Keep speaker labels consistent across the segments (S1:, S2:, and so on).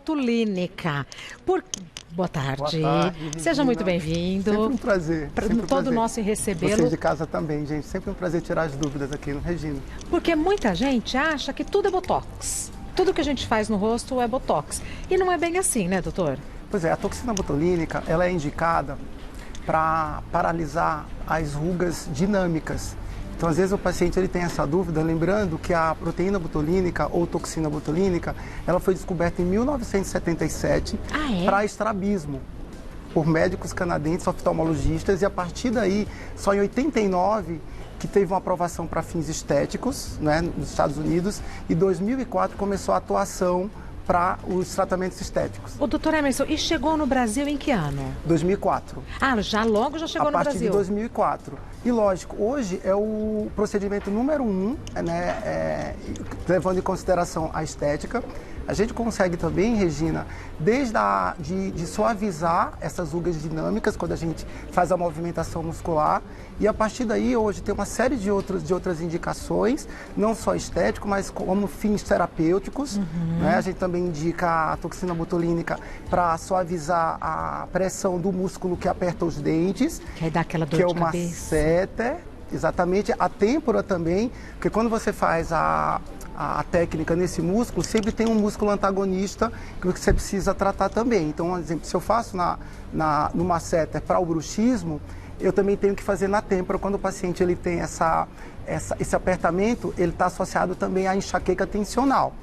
S1: botulínica. Boa tarde.
S2: Boa tarde,
S1: Seja muito bem-vindo.
S2: Sempre um prazer.
S1: Todo nosso em recebê-lo.
S2: Vocês de casa também, gente. Sempre um prazer tirar as dúvidas aqui no Regina.
S1: Porque muita gente acha que tudo é botox. Tudo que a gente faz no rosto é botox. E não é bem assim, né, doutor?
S2: Pois é, a toxina botulínica, ela é indicada para paralisar as rugas dinâmicas. Então, às vezes, o paciente ele tem essa dúvida, lembrando que a proteína botulínica ou toxina botulínica, ela foi descoberta em 1977 para estrabismo, por médicos canadenses oftalmologistas, e a partir daí, só em 89, que teve uma aprovação para fins estéticos, né, nos Estados Unidos, e em 2004 começou a atuação para os tratamentos estéticos.
S1: O doutor Emerson, e chegou no Brasil em que ano?
S2: 2004.
S1: Ah, logo já chegou no Brasil.
S2: A partir de 2004. E lógico, hoje é o procedimento número 1, né, levando em consideração a estética. A gente consegue também, Regina, desde de suavizar essas rugas dinâmicas, quando a gente faz a movimentação muscular. E a partir daí, hoje, tem uma série de outras indicações, não só estético, mas como fins terapêuticos. Né? A gente também indica a toxina botulínica para suavizar a pressão do músculo que aperta os dentes.
S1: Que aí dá aquela dor
S2: de
S1: cabeça.
S2: Que é o masseter, exatamente. A têmpora também, porque quando você faz a técnica nesse músculo, sempre tem um músculo antagonista que você precisa tratar também. Então, por exemplo, se eu faço no masseter para o bruxismo, eu também tenho que fazer na têmpora. Quando o paciente ele tem esse apertamento, ele está associado também à enxaqueca tensional.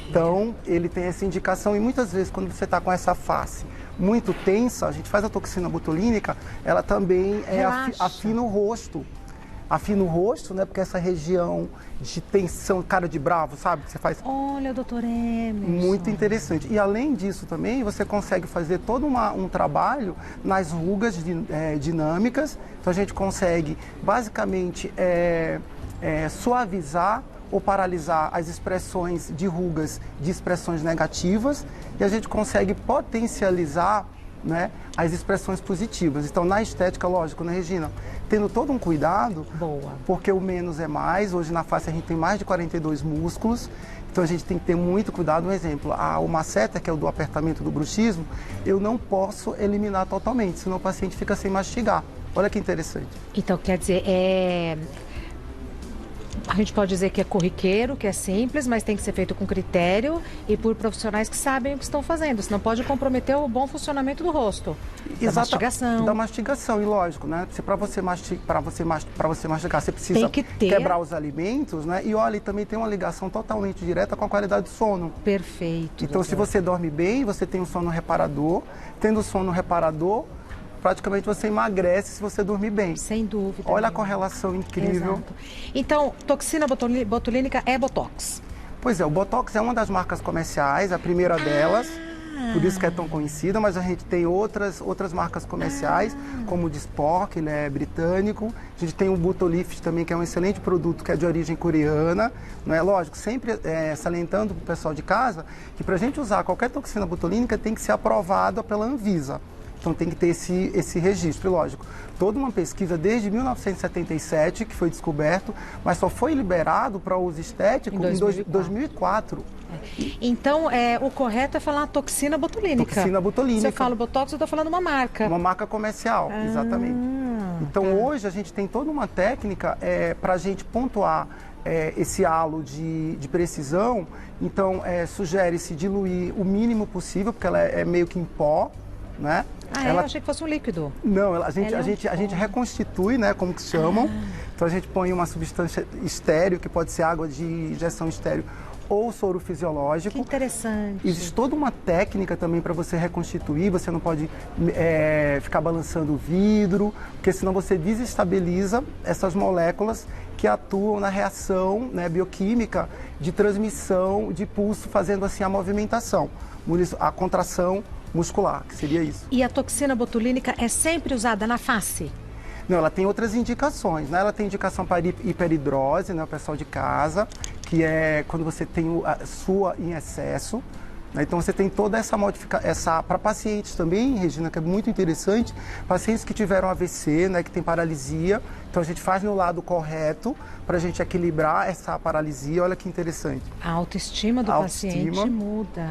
S2: Então, ele tem essa indicação e muitas vezes quando você está com essa face muito tensa, a gente faz a toxina botulínica, ela também afina o rosto. Afina o rosto, né? Porque essa região de tensão, cara de bravo, sabe? Que você faz.
S1: Olha, doutor Emerson.
S2: Muito interessante. E além disso também, você consegue fazer todo um trabalho nas rugas dinâmicas. Então a gente consegue basicamente suavizar ou paralisar as expressões de rugas de expressões negativas e a gente consegue potencializar, né, as expressões positivas. Então, na estética, lógico, né, Regina? Tendo todo um cuidado, porque o menos é mais. Hoje na face a gente tem mais de 42 músculos, então a gente tem que ter muito cuidado. Um exemplo, o masseter, que é o do apertamento do bruxismo, eu não posso eliminar totalmente, senão o paciente fica sem mastigar. Olha que interessante.
S1: Então, quer dizer, a gente pode dizer que é corriqueiro, que é simples, mas tem que ser feito com critério e por profissionais que sabem o que estão fazendo, senão pode comprometer o bom funcionamento do rosto. Da mastigação.
S2: Da mastigação, e lógico, né? Para você mastigar, você precisa quebrar os alimentos, né? E olha, também tem uma ligação totalmente direta com a qualidade do sono.
S1: Perfeito.
S2: Então, se você dorme bem, você tem um sono reparador. Tendo sono reparador, praticamente você emagrece se você dormir bem.
S1: Sem dúvida.
S2: Olha a correlação incrível.
S1: Exato. Então, toxina botulínica é botox?
S2: Pois é, o botox é uma das marcas comerciais, a primeira delas, por isso que é tão conhecida, mas a gente tem outras marcas comerciais, como o Dysport, que ele é britânico. A gente tem o Butolift também, que é um excelente produto, que é de origem coreana. Não é lógico, sempre salientando para o pessoal de casa, que para a gente usar qualquer toxina botulínica tem que ser aprovada pela Anvisa. Então tem que ter esse registro, lógico. Toda uma pesquisa desde 1977 que foi descoberto, mas só foi liberado para uso estético em 2004.
S1: Então, o correto é falar toxina botulínica.
S2: Toxina botulínica.
S1: Se eu falo botox, eu estou falando uma marca.
S2: Uma marca comercial, exatamente. Então hoje a gente tem toda uma técnica para a gente pontuar esse halo de precisão. Então sugere-se diluir o mínimo possível, porque ela é meio que em pó. Né?
S1: Eu achei que fosse um líquido.
S2: Não, a gente reconstitui, né, como que chamam. Então a gente põe uma substância estéreo, que pode ser água de injeção estéreo ou soro fisiológico.
S1: Que interessante.
S2: Existe toda uma técnica também para você reconstituir, você não pode ficar balançando o vidro, porque senão você desestabiliza essas moléculas que atuam na reação, né, bioquímica de transmissão de pulso, fazendo assim a movimentação, a contração muscular, que seria isso.
S1: E a toxina botulínica é sempre usada na face?
S2: Não, ela tem outras indicações, né? Ela tem indicação para hiperidrose, né? O pessoal de casa, que é quando você tem a sua em excesso, Então você tem toda essa modificação, para pacientes também, Regina, que é muito interessante, pacientes que tiveram AVC, né, que tem paralisia, então a gente faz no lado correto para a gente equilibrar essa paralisia, olha que interessante.
S1: A autoestima do paciente muda.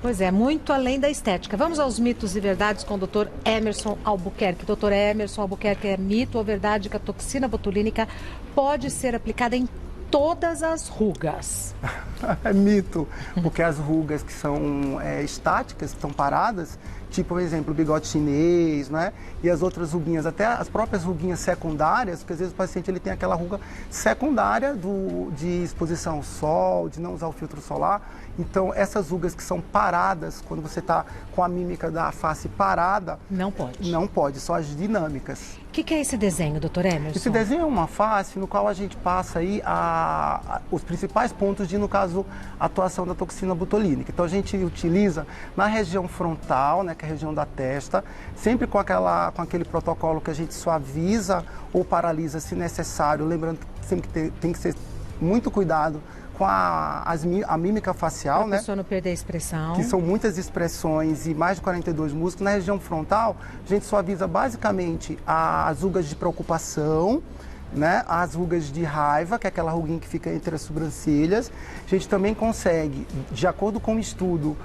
S1: Pois é, muito além da estética. Vamos aos mitos e verdades com o Dr. Emerson Albuquerque. Dr. Emerson Albuquerque, é mito ou verdade que a toxina botulínica pode ser aplicada em todas as rugas?
S2: É mito, porque as rugas que são estáticas, que estão paradas, tipo, por exemplo, o bigode chinês, né? E as outras ruguinhas, até as próprias ruguinhas secundárias, porque às vezes o paciente ele tem aquela ruga secundária de exposição ao sol, de não usar o filtro solar. Então, essas rugas que são paradas, quando você está com a mímica da face parada...
S1: Não pode.
S2: Não pode, só as dinâmicas.
S1: O que é esse desenho, doutor Emerson?
S2: Esse desenho é uma face no qual a gente passa aí os principais pontos de, no caso, atuação da toxina botulínica. Então, a gente utiliza na região frontal, né, que é a região da testa, sempre com aquele protocolo que a gente suaviza ou paralisa se necessário, lembrando que sempre tem que ser muito cuidado com a mímica facial,
S1: pra
S2: né?
S1: A pessoa não perder a expressão.
S2: Que são muitas expressões e mais de 42 músculos. Na região frontal, a gente suaviza basicamente as rugas de preocupação, né? As rugas de raiva, que é aquela ruguinha que fica entre as sobrancelhas. A gente também consegue, de acordo com o estudo,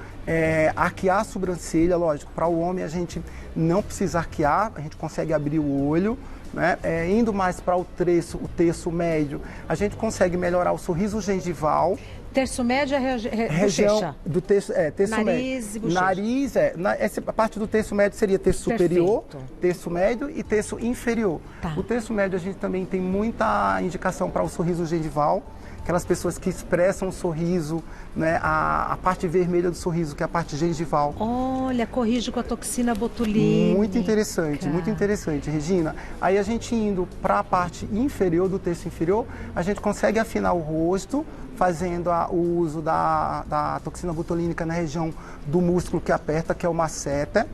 S2: arquear a sobrancelha, lógico. Para o homem a gente não precisa arquear, a gente consegue abrir o olho. Né? Indo mais para o terço médio, a gente consegue melhorar o sorriso gengival.
S1: Terço médio é região
S2: do terço, terço
S1: nariz
S2: médio.
S1: E bochecha.
S2: Nariz, essa parte do terço médio seria terço superior, terço médio e terço inferior.
S1: Tá.
S2: O terço médio a gente também tem muita indicação para o sorriso gengival. Aquelas pessoas que expressam o sorriso, né, a parte vermelha do sorriso, que é a parte gengival.
S1: Olha, corrige com a toxina botulínica.
S2: Muito interessante, Regina. Aí a gente indo para a parte inferior do terço inferior, a gente consegue afinar o rosto, fazendo o uso da toxina botulínica na região do músculo que aperta, que é o masseter.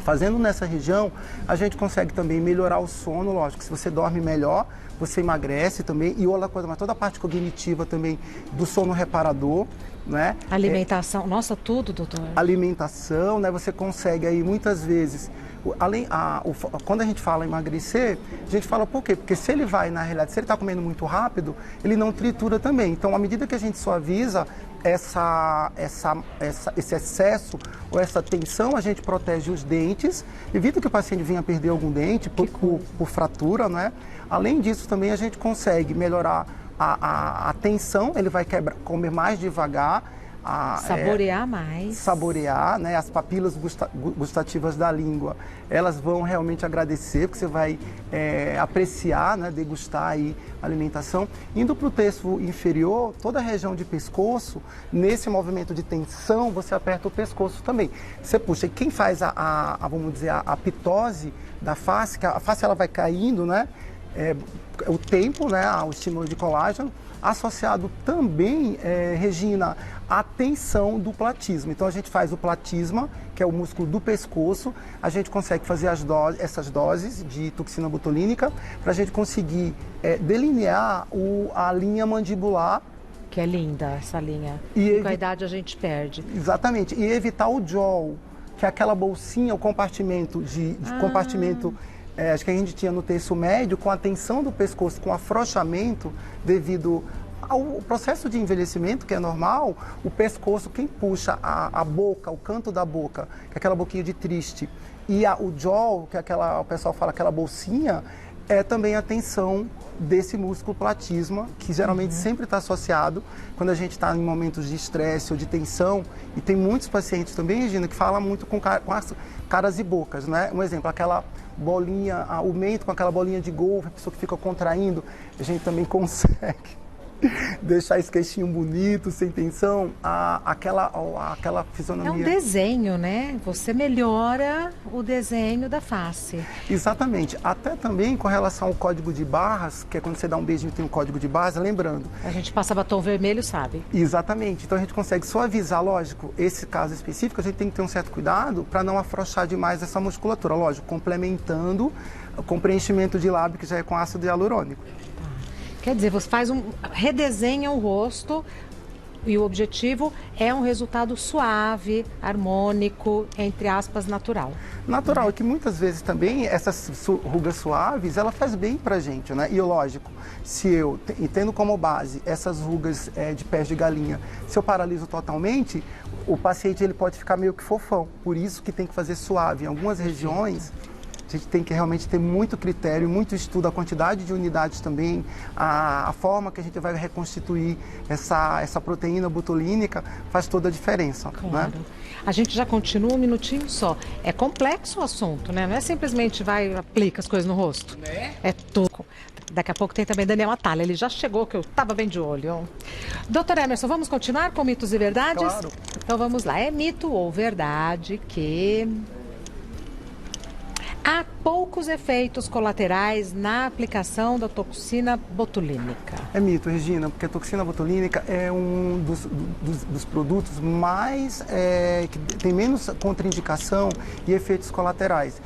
S2: Fazendo nessa região, a gente consegue também melhorar o sono, lógico, se você dorme melhor, você emagrece também, e outra coisa, mas toda a parte cognitiva também do sono reparador, né?
S1: Alimentação, nossa, tudo, doutor.
S2: Alimentação, né? Você consegue aí muitas vezes, quando a gente fala em emagrecer, a gente fala por quê? Porque se ele vai, na realidade, se ele está comendo muito rápido, ele não tritura também. Então, à medida que a gente suaviza esse excesso ou essa tensão, a gente protege os dentes, evita que o paciente venha perder algum dente por fratura, né? Além disso, também a gente consegue melhorar a tensão, ele vai comer mais devagar.
S1: Saborear mais.
S2: Saborear, né? As papilas gustativas da língua, elas vão realmente agradecer, porque você vai apreciar, né? Degustar aí a alimentação. Indo para o terço inferior, toda a região de pescoço, nesse movimento de tensão, você aperta o pescoço também. Você puxa, e quem faz vamos dizer, a pitose da face, que a face ela vai caindo, né? O tempo, né? O estímulo de colágeno, associado também, Regina, à tensão do platisma. Então, a gente faz o platisma, que é o músculo do pescoço, a gente consegue fazer essas doses de toxina botulínica para a gente conseguir delinear a linha mandibular.
S1: Que é linda essa linha. E com a idade a gente perde.
S2: Exatamente. E evitar o jaw, que é aquela bolsinha, o compartimento compartimento... acho que a gente tinha no terço médio, com a tensão do pescoço, com afrouxamento devido ao processo de envelhecimento, que é normal. O pescoço, quem puxa a boca, o canto da boca, que é aquela boquinha de triste, e o jaw, que é o pessoal fala aquela bolsinha, é também a tensão desse músculo platisma, que geralmente sempre está associado quando a gente está em momentos de estresse ou de tensão. E tem muitos pacientes também, Regina, que falam muito com as caras e bocas, né? Um exemplo, aquela bolinha, o mento com aquela bolinha de golfe, a pessoa que fica contraindo, a gente também consegue deixar esse queixinho bonito, sem tensão, aquela fisionomia.
S1: É um desenho, né? Você melhora o desenho da face.
S2: Exatamente. Até também com relação ao código de barras, que é quando você dá um beijinho tem um código de barras, lembrando.
S1: A gente passa batom vermelho, sabe?
S2: Exatamente. Então a gente consegue suavizar, lógico, esse caso específico, a gente tem que ter um certo cuidado para não afrouxar demais essa musculatura, lógico, complementando com preenchimento de lábio, que já é com ácido hialurônico.
S1: Quer dizer, você redesenha o rosto E o objetivo é um resultado suave, harmônico, entre aspas, natural.
S2: Natural, que muitas vezes também essas rugas suaves, ela faz bem pra gente, né? E lógico, se eu tendo como base essas rugas de pés de galinha, se eu paraliso totalmente, o paciente ele pode ficar meio que fofão. Por isso que tem que fazer suave. Em algumas regiões, a gente tem que realmente ter muito critério, muito estudo, a quantidade de unidades também, a forma que a gente vai reconstituir essa proteína botulínica faz toda a diferença.
S1: Claro.
S2: Né?
S1: A gente já continua um minutinho só. É complexo o assunto, né? Não é simplesmente vai e aplica as coisas no rosto. É tudo. Daqui a pouco tem também Daniel Atalha. Ele já chegou, que eu estava bem de olho. Doutor Emerson, vamos continuar com mitos e verdades?
S2: Claro.
S1: Então vamos lá. É mito ou verdade que há poucos efeitos colaterais na aplicação da toxina botulínica?
S2: É mito, Regina, porque a toxina botulínica é um dos produtos mais que tem menos contraindicação e efeitos colaterais.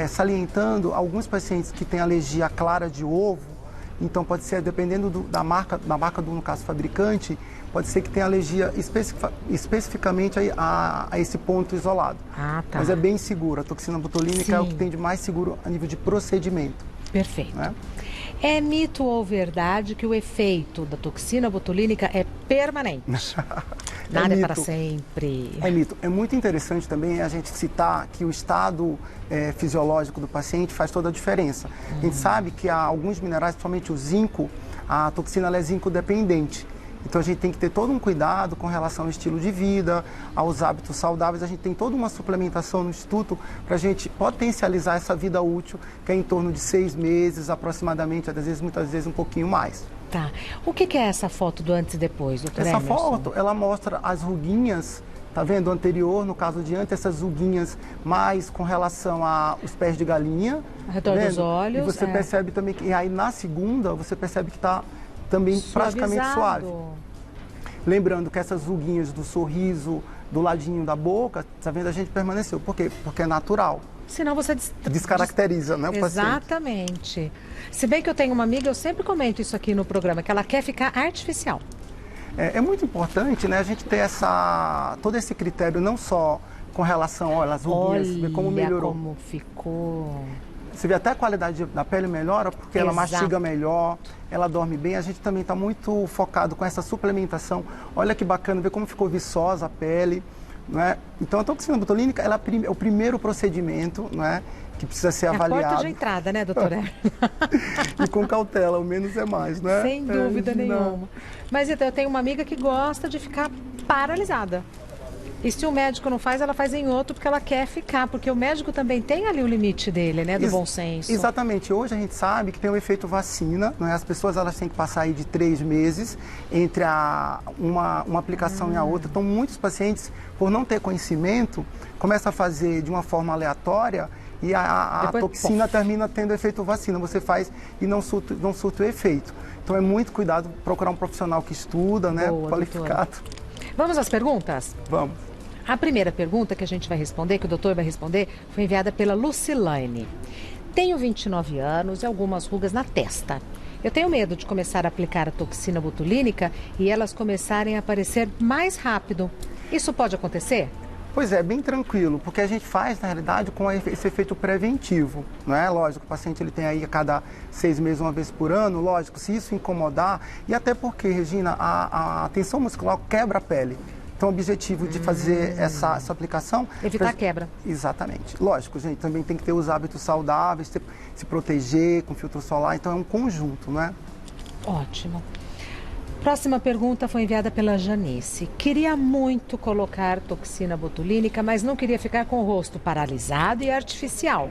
S2: Salientando, alguns pacientes que têm alergia à clara de ovo, então pode ser, dependendo da marca do, no caso, fabricante, pode ser que tenha alergia especificamente a esse ponto isolado.
S1: Ah, tá.
S2: Mas é bem seguro. A toxina botulínica
S1: Sim.
S2: é o que tem de mais seguro a nível de procedimento.
S1: Perfeito.
S2: Né?
S1: É mito ou verdade que o efeito da toxina botulínica é permanente? Nada é para sempre.
S2: É mito. É muito interessante também a gente citar que o estado fisiológico do paciente faz toda a diferença. A gente sabe que há alguns minerais, principalmente o zinco, a toxina ela é zinco dependente. Então a gente tem que ter todo um cuidado com relação ao estilo de vida, aos hábitos saudáveis. A gente tem toda uma suplementação no Instituto para a gente potencializar essa vida útil, que é em torno de 6 meses aproximadamente, às vezes, muitas vezes um pouquinho mais.
S1: Tá. O que é essa foto do antes e depois, doutor
S2: Essa
S1: Emerson?
S2: foto, ela mostra as ruguinhas, tá vendo? O anterior, no caso de antes, essas ruguinhas mais com relação aos pés de galinha.
S1: Ao redor dos olhos.
S2: E você percebe também que, e aí na segunda, você percebe que está também praticamente suave. Lembrando que essas ruguinhas do sorriso, do ladinho da boca, tá vendo? A gente permaneceu. Por quê? Porque é natural.
S1: Senão você
S2: descaracteriza, né, o paciente.
S1: Exatamente. Se bem que eu tenho uma amiga, eu sempre comento isso aqui no programa, que ela quer ficar artificial.
S2: É muito importante, né, a gente ter todo esse critério, não só com relação às ruguinhas, ver como melhorou.
S1: Como ficou.
S2: Você vê até a qualidade da pele melhora, porque ela mastiga melhor, ela dorme bem. A gente também está muito focado com essa suplementação. Olha que bacana, ver como ficou viçosa a pele. Não é? Então, a toxina botulínica ela é o primeiro procedimento, não é, que precisa ser avaliado.
S1: É a porta de entrada, né, doutora?
S2: E com cautela, o menos é mais, né?
S1: Sem dúvida nenhuma. Mas então, eu tenho uma amiga que gosta de ficar paralisada. E se o médico não faz, ela faz em outro porque ela quer ficar. Porque o médico também tem ali o limite dele, né? Do bom senso.
S2: Exatamente. Hoje a gente sabe que tem o efeito vacina, não é? As pessoas elas têm que passar aí de 3 meses entre uma aplicação e a outra. Então, muitos pacientes, por não ter conhecimento, começam a fazer de uma forma aleatória e a toxina termina tendo efeito vacina. Você faz e não surte o efeito. Então, é muito cuidado procurar um profissional que estuda, né? Qualificado.
S1: Doutora. Vamos às perguntas?
S2: Vamos.
S1: A primeira pergunta que a gente vai responder, que o doutor vai responder, foi enviada pela Lucilane. Tenho 29 anos e algumas rugas na testa. Eu tenho medo de começar a aplicar a toxina botulínica e elas começarem a aparecer mais rápido. Isso pode acontecer?
S2: Pois é, bem tranquilo, porque a gente faz, na realidade, com esse efeito preventivo, não é? Lógico, o paciente ele tem aí a cada 6 meses, uma vez por ano, lógico, se isso incomodar, e até porque, Regina, a tensão muscular quebra a pele. Então, o objetivo de fazer essa aplicação...
S1: Evitar a quebra.
S2: Exatamente. Lógico, gente, também tem que ter os hábitos saudáveis, se proteger com filtro solar, então é um conjunto, não é?
S1: Ótimo. Próxima pergunta foi enviada pela Janice. Queria muito colocar toxina botulínica, mas não queria ficar com o rosto paralisado e artificial.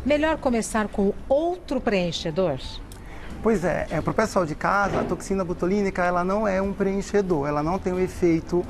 S1: Melhor começar com outro preenchedor?
S2: Pois é, para o pessoal de casa, a toxina botulínica ela não é um preenchedor, ela não tem o efeito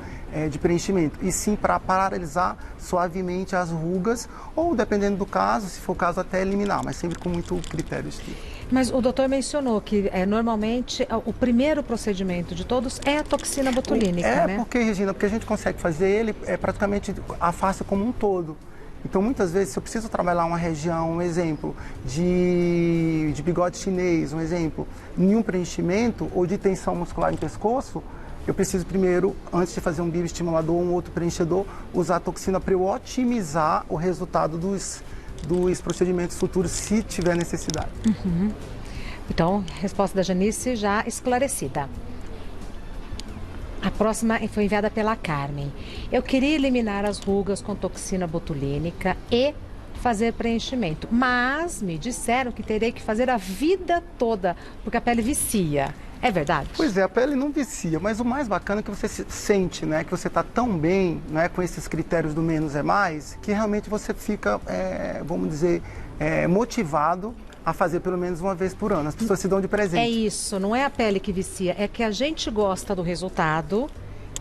S2: de preenchimento, e sim para paralisar suavemente as rugas, ou dependendo do caso, se for o caso, até eliminar, mas sempre com muito critério estrito.
S1: Mas o doutor mencionou que normalmente o primeiro procedimento de todos é a toxina botulínica, né?
S2: Porque, Regina, porque a gente consegue fazer ele praticamente a face como um todo. Então, muitas vezes, se eu preciso trabalhar uma região, um exemplo, de bigode chinês, um exemplo, em um preenchimento ou de tensão muscular em pescoço, eu preciso primeiro, antes de fazer um bioestimulador ou um outro preenchedor, usar a toxina para eu otimizar o resultado dos procedimentos futuros, se tiver necessidade.
S1: Então, resposta da Janice já esclarecida. A próxima foi enviada pela Carmen. Eu queria eliminar as rugas com toxina botulínica e fazer preenchimento, mas me disseram que terei que fazer a vida toda, porque a pele vicia. É verdade?
S2: Pois é, a pele não vicia, mas o mais bacana é que você sente, né, que você está tão bem, né, com esses critérios do menos é mais, que realmente você fica, vamos dizer, motivado a fazer pelo menos uma vez por ano. As pessoas se dão de presente.
S1: É isso, não é a pele que vicia, é que a gente gosta do resultado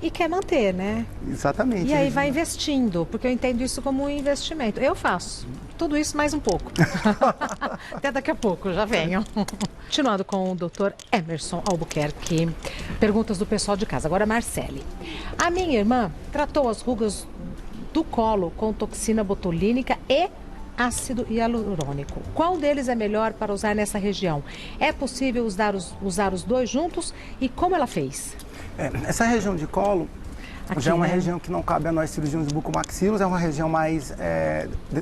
S1: e quer manter, né?
S2: Exatamente.
S1: E aí vai investindo, porque eu entendo isso como um investimento. Eu faço tudo isso mais um pouco. Até daqui a pouco, já venho. Continuando com o Dr. Emerson Albuquerque. Perguntas do pessoal de casa. Agora, Marcele. A minha irmã tratou as rugas do colo com toxina botulínica e ácido hialurônico. Qual deles é melhor para usar nessa região? É possível usar os dois juntos? E como ela fez?
S2: Essa região de colo
S1: aqui,
S2: já é uma
S1: né?
S2: região que não cabe a nós cirurgiões bucomaxilos, é uma região mais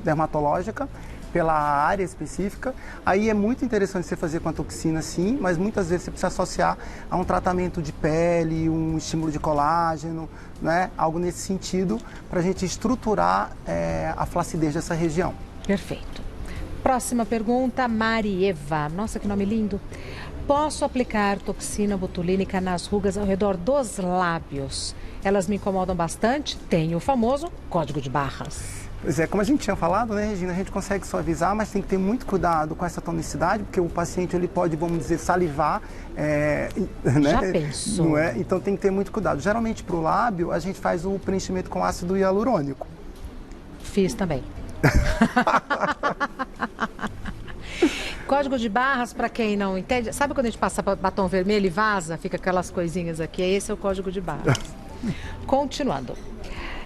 S2: dermatológica, pela área específica. Aí é muito interessante você fazer com a toxina, sim, mas muitas vezes você precisa associar a um tratamento de pele, um estímulo de colágeno, né? Algo nesse sentido, para a gente estruturar a flacidez dessa região.
S1: Perfeito. Próxima pergunta, Marieva. Nossa, que nome lindo. Posso aplicar toxina botulínica nas rugas ao redor dos lábios? Elas me incomodam bastante. Tem o famoso código de barras.
S2: Pois é, como a gente tinha falado, né, Regina, a gente consegue suavizar, mas tem que ter muito cuidado com essa tonicidade, porque o paciente ele pode, vamos dizer, salivar. Né?
S1: Já pensou?
S2: Não é? Então tem que ter muito cuidado. Geralmente para o lábio, a gente faz o preenchimento com ácido hialurônico.
S1: Fiz também. Código de barras, para quem não entende, sabe quando a gente passa batom vermelho e vaza, fica aquelas coisinhas aqui? Esse é o código de barras. Continuando.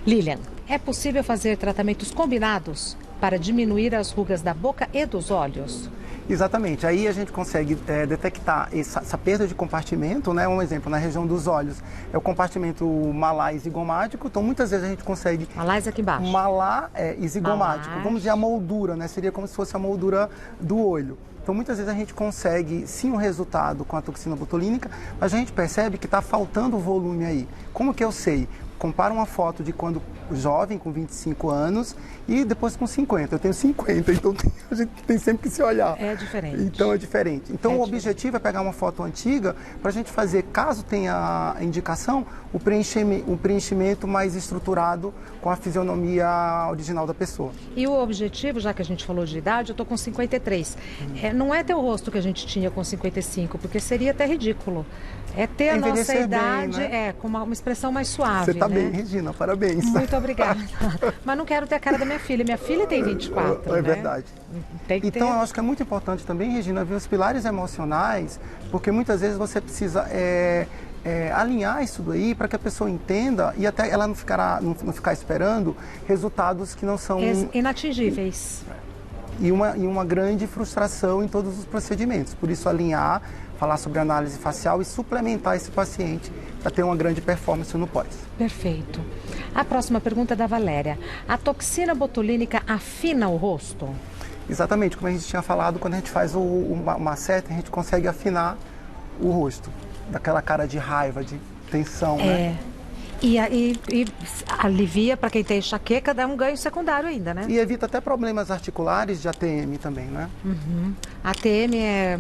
S1: Lilian, é possível fazer tratamentos combinados para diminuir as rugas da boca e dos olhos?
S2: Exatamente, aí a gente consegue detectar essa perda de compartimento, né? Um exemplo, na região dos olhos, é o compartimento malar e zigomático, então muitas vezes a gente consegue...
S1: Malar aqui embaixo.
S2: Malar e zigomático,
S1: malar.
S2: Vamos dizer a moldura, né? Seria como se fosse a moldura do olho. Então muitas vezes a gente consegue sim um resultado com a toxina botulínica, mas a gente percebe que está faltando volume aí. Como que eu sei? Compara uma foto de quando jovem, com 25 anos, e depois com 50. Eu tenho 50, então a gente tem sempre que se olhar.
S1: É diferente.
S2: Então é diferente. Então o objetivo é pegar uma foto antiga para a gente fazer, caso tenha a indicação, o preenchimento mais estruturado com a fisionomia original da pessoa.
S1: E o objetivo, já que a gente falou de idade, eu estou com 53. Não é ter o rosto que a gente tinha com 55, porque seria até ridículo. É ter a nossa idade,
S2: bem, né?
S1: Com uma expressão mais suave.
S2: Você está
S1: né?
S2: bem, Regina, parabéns.
S1: Muito obrigada. Mas não quero ter a cara da minha filha. Minha filha tem 24,
S2: É
S1: né?
S2: verdade.
S1: Tem que
S2: então,
S1: ter...
S2: eu acho que é muito importante também, Regina, ver os pilares emocionais, porque muitas vezes você precisa alinhar isso daí para que a pessoa entenda e até ela não ficar esperando resultados que não são...
S1: inatingíveis.
S2: E uma grande frustração em todos os procedimentos. Por isso, alinhar, falar sobre análise facial e suplementar esse paciente para ter uma grande performance no pós.
S1: Perfeito. A próxima pergunta é da Valéria. A toxina botulínica afina o rosto?
S2: Exatamente, como a gente tinha falado, quando a gente faz uma seta, a gente consegue afinar o rosto, daquela cara de raiva, de tensão, né?
S1: E alivia para quem tem enxaqueca, dá um ganho secundário ainda, né?
S2: E evita até problemas articulares de ATM também, né?
S1: Uhum. ATM é...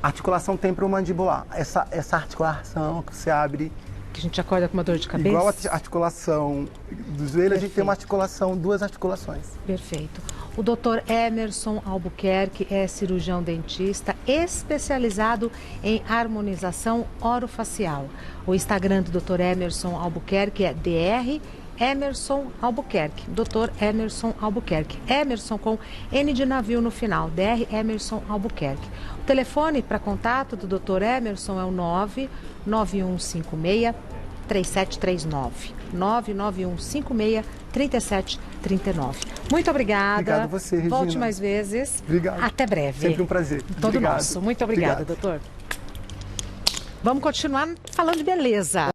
S2: Articulação temporomandibular. Essa articulação que você abre...
S1: Que a gente acorda com uma dor de cabeça?
S2: Igual a articulação do joelho, a gente tem uma articulação, duas articulações.
S1: Perfeito. O Dr. Emerson Albuquerque é cirurgião dentista especializado em harmonização orofacial. O Instagram do Dr. Emerson Albuquerque é Dr. Emerson Albuquerque. Dr. Emerson Albuquerque. Emerson com N de navio no final. Dr. Emerson Albuquerque. O telefone para contato do Dr. Emerson é o 99156 3739. 99156-3739. Muito obrigada.
S2: Obrigado a você, Regina.
S1: Volte mais vezes.
S2: Obrigado.
S1: Até breve.
S2: Sempre um prazer.
S1: Todo nosso. Muito obrigada, doutor. Vamos continuar falando de beleza.